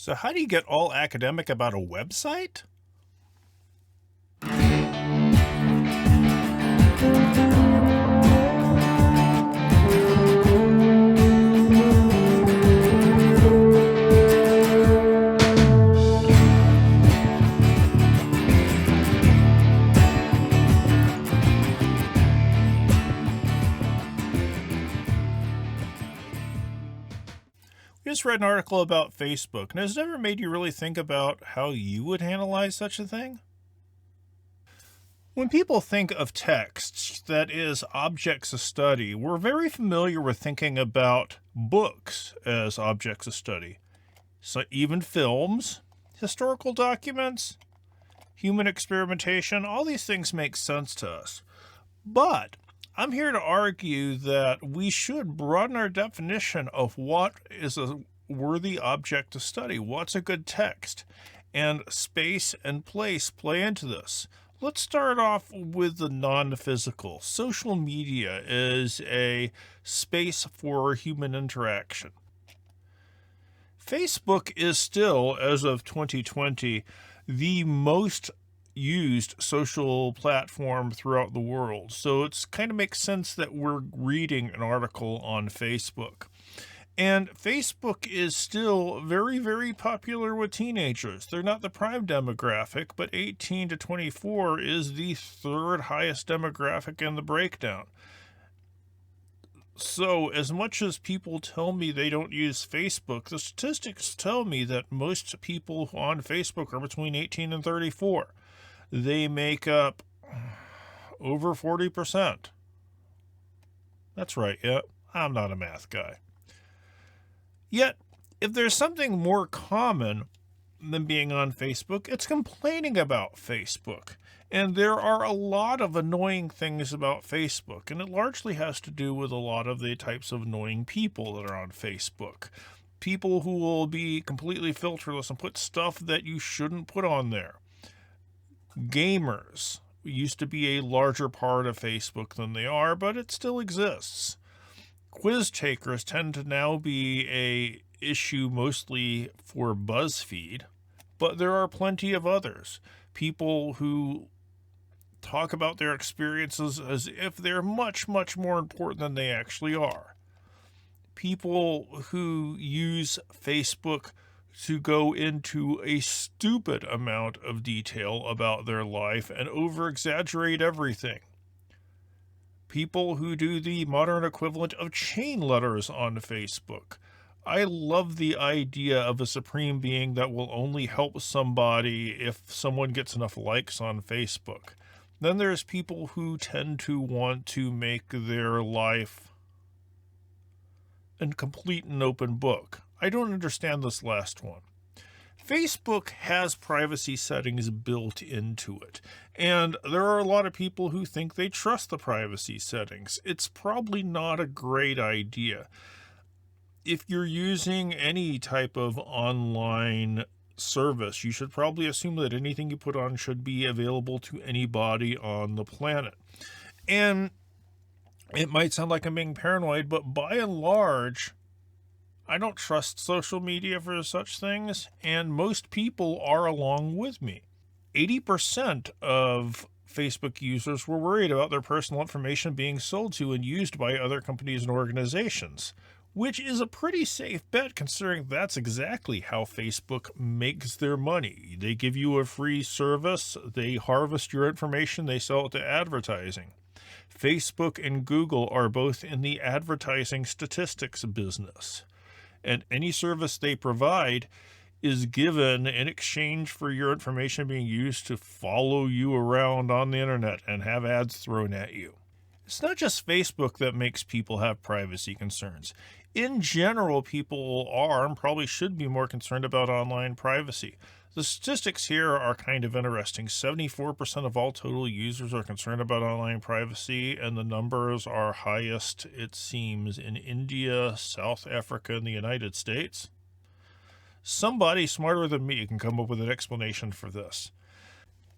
So how do you get all academic about a website? We just read an article about Facebook, and has it ever made you really think about how you would analyze such a thing? When people think of text, that is, objects of study, we're very familiar with thinking about books as objects of study. So even films, historical documents, human experimentation, all these things make sense to us. But I'm here to argue that we should broaden our definition of what is a worthy object to study. What's a good text? And space and place play into this. Let's start off with the non-physical. Social media is a space for human interaction. Facebook is still, as of 2020, the most used social platform throughout the world. So it's kind of makes sense that we're reading an article on Facebook. And Facebook is still very, very popular with teenagers. They're not the prime demographic, but 18 to 24 is the third highest demographic in the breakdown. So, as much as people tell me they don't use Facebook, the statistics tell me that most people on Facebook are between 18 and 34. They make up over 40%. That's right, yeah, I'm not a math guy. Yet, if there's something more common than being on Facebook, it's complaining about Facebook. And there are a lot of annoying things about Facebook, and it largely has to do with a lot of the types of annoying people that are on Facebook. People who will be completely filterless and put stuff that you shouldn't put on there. Gamers used to be a larger part of Facebook than they are, but it still exists. Quiz takers tend to now be a issue mostly for BuzzFeed, but there are plenty of others. People who talk about their experiences as if they're much, much more important than they actually are. People who use Facebook to go into a stupid amount of detail about their life and over-exaggerate everything. People who do the modern equivalent of chain letters on Facebook. I love the idea of a supreme being that will only help somebody if someone gets enough likes on Facebook. Then there's people who tend to want to make their life a complete and open book. I don't understand this last one. Facebook has privacy settings built into it, and there are a lot of people who think they trust the privacy settings. It's probably not a great idea. If you're using any type of online service, you should probably assume that anything you put on should be available to anybody on the planet. And it might sound like I'm being paranoid, but by and large, I don't trust social media for such things, and most people are along with me. 80% of Facebook users were worried about their personal information being sold to and used by other companies and organizations, which is a pretty safe bet considering that's exactly how Facebook makes their money. They give you a free service, they harvest your information, they sell it to advertising. Facebook and Google are both in the advertising statistics business. And any service they provide is given in exchange for your information being used to follow you around on the internet and have ads thrown at you. It's not just Facebook that makes people have privacy concerns. In general, people are and probably should be more concerned about online privacy. The statistics here are kind of interesting. 74% of all total users are concerned about online privacy, and the numbers are highest, it seems, in India, South Africa, and the United States. Somebody smarter than me can come up with an explanation for this.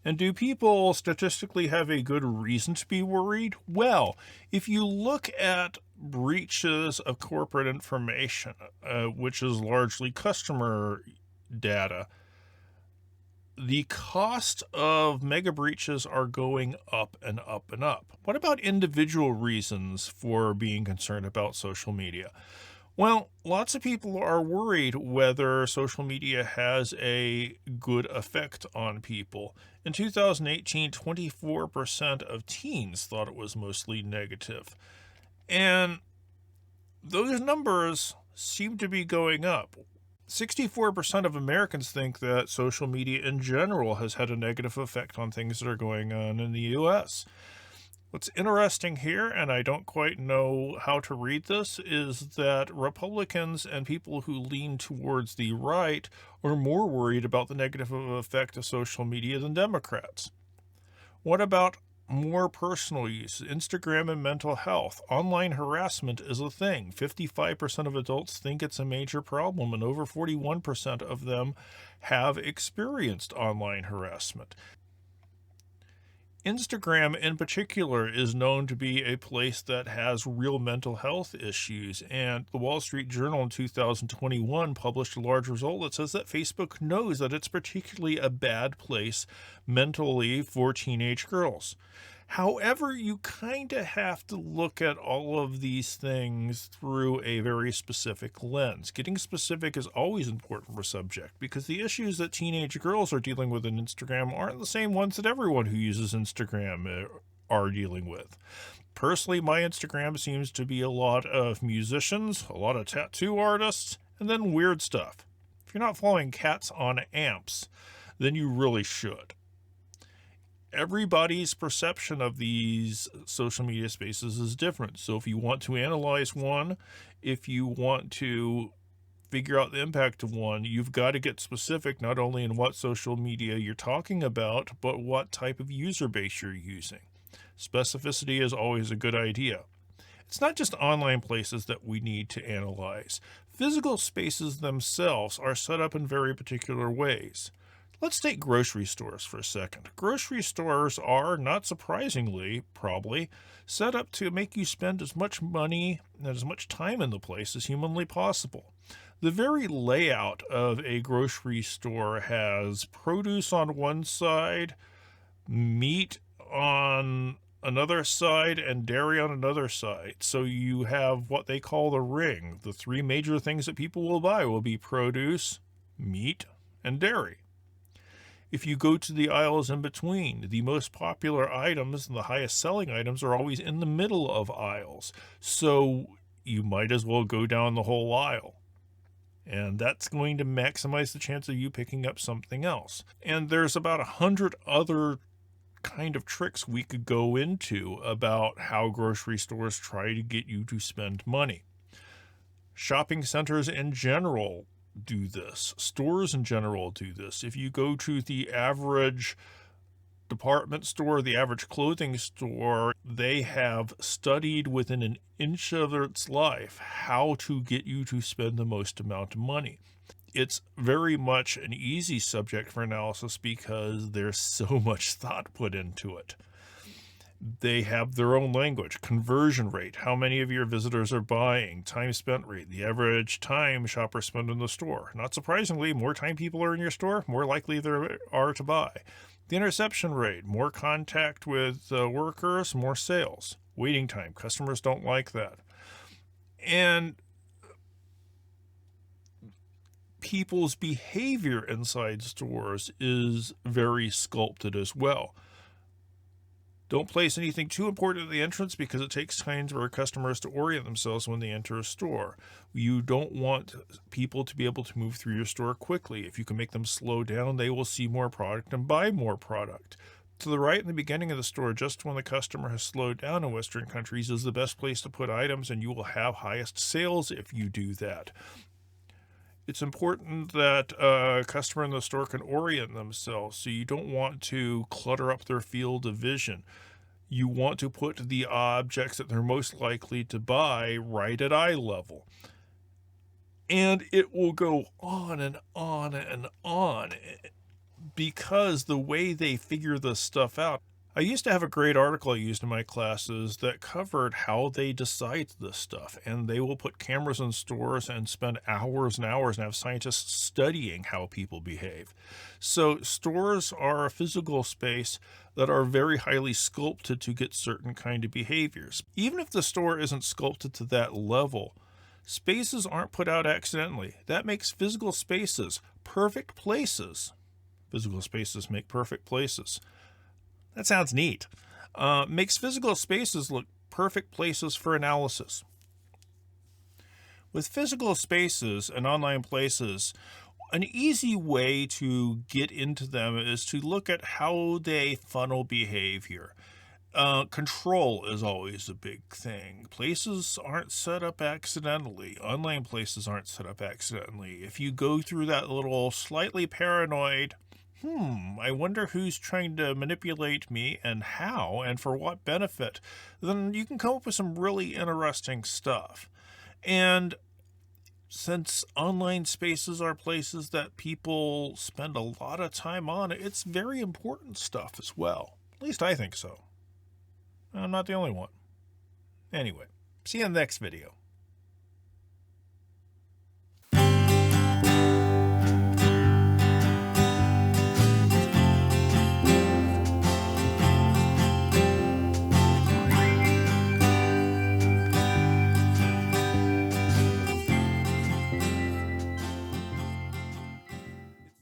And do people statistically have a good reason to be worried? Well, if you look at breaches of corporate information, which is largely customer data, the cost of mega breaches are going up and up and up. What about individual reasons for being concerned about social media? Well, lots of people are worried whether social media has a good effect on people. In 2018, 24% of teens thought it was mostly negative. And those numbers seem to be going up. 64% of Americans think that social media in general has had a negative effect on things that are going on in the US. What's interesting here, and I don't quite know how to read this, is that Republicans and people who lean towards the right are more worried about the negative effect of social media than Democrats. What about more personal use, Instagram and mental health? Online harassment is a thing. 55% of adults think it's a major problem, and over 41% of them have experienced online harassment. Instagram in particular is known to be a place that has real mental health issues, and the Wall Street Journal in 2021 published a large result that says that Facebook knows that it's particularly a bad place mentally for teenage girls. However, you kind of have to look at all of these things through a very specific lens. Getting specific is always important for subject because the issues that teenage girls are dealing with in Instagram aren't the same ones that everyone who uses Instagram are dealing with. Personally, my Instagram seems to be a lot of musicians, a lot of tattoo artists, and then weird stuff. If you're not following cats on amps, then you really should. Everybody's perception of these social media spaces is different. So if you want to analyze one, if you want to figure out the impact of one, you've got to get specific not only in what social media you're talking about, but what type of user base you're using. Specificity is always a good idea. It's not just online places that we need to analyze. Physical spaces themselves are set up in very particular ways. Let's take grocery stores for a second. Grocery stores are, not surprisingly, probably, set up to make you spend as much money and as much time in the place as humanly possible. The very layout of a grocery store has produce on one side, meat on another side, and dairy on another side. So you have what they call the ring. The three major things that people will buy will be produce, meat, and dairy. If you go to the aisles in between, the most popular items and the highest selling items are always in the middle of aisles. So you might as well go down the whole aisle. And that's going to maximize the chance of you picking up something else. And there's about 100 other kind of tricks we could go into about how grocery stores try to get you to spend money. Shopping centers in general do this. Stores in general do this. If you go to the average department store, the average clothing store, they have studied within an inch of its life how to get you to spend the most amount of money. It's very much an easy subject for analysis because there's so much thought put into it. They have their own language, conversion rate, how many of your visitors are buying, time spent rate, the average time shoppers spend in the store. Not surprisingly, more time people are in your store, more likely there are to buy. The interception rate, more contact with workers, more sales. Waiting time, customers don't like that. And people's behavior inside stores is very sculpted as well. Don't place anything too important at the entrance because it takes time for customers to orient themselves when they enter a store. You don't want people to be able to move through your store quickly. If you can make them slow down, they will see more product and buy more product. To the right in the beginning of the store, just when the customer has slowed down in Western countries, is the best place to put items, and you will have highest sales if you do that. It's important that a customer in the store can orient themselves, so you don't want to clutter up their field of vision. You want to put the objects that they're most likely to buy right at eye level. And it will go on and on and on because the way they figure this stuff out, I used to have a great article I used in my classes that covered how they decide this stuff, and they will put cameras in stores and spend hours and hours and have scientists studying how people behave. So stores are a physical space that are very highly sculpted to get certain kind of behaviors. Even if the store isn't sculpted to that level, spaces aren't put out accidentally. That makes physical spaces perfect places. Physical spaces make perfect places. That sounds neat. Makes physical spaces look perfect places for analysis. With physical spaces and online places, an easy way to get into them is to look at how they funnel behavior. Control is always a big thing. Places aren't set up accidentally. Online places aren't set up accidentally. If you go through that little slightly paranoid, I wonder who's trying to manipulate me and how and for what benefit, then you can come up with some really interesting stuff. And since online spaces are places that people spend a lot of time on, it's very important stuff as well. At least I think so. I'm not the only one. Anyway, see you in the next video.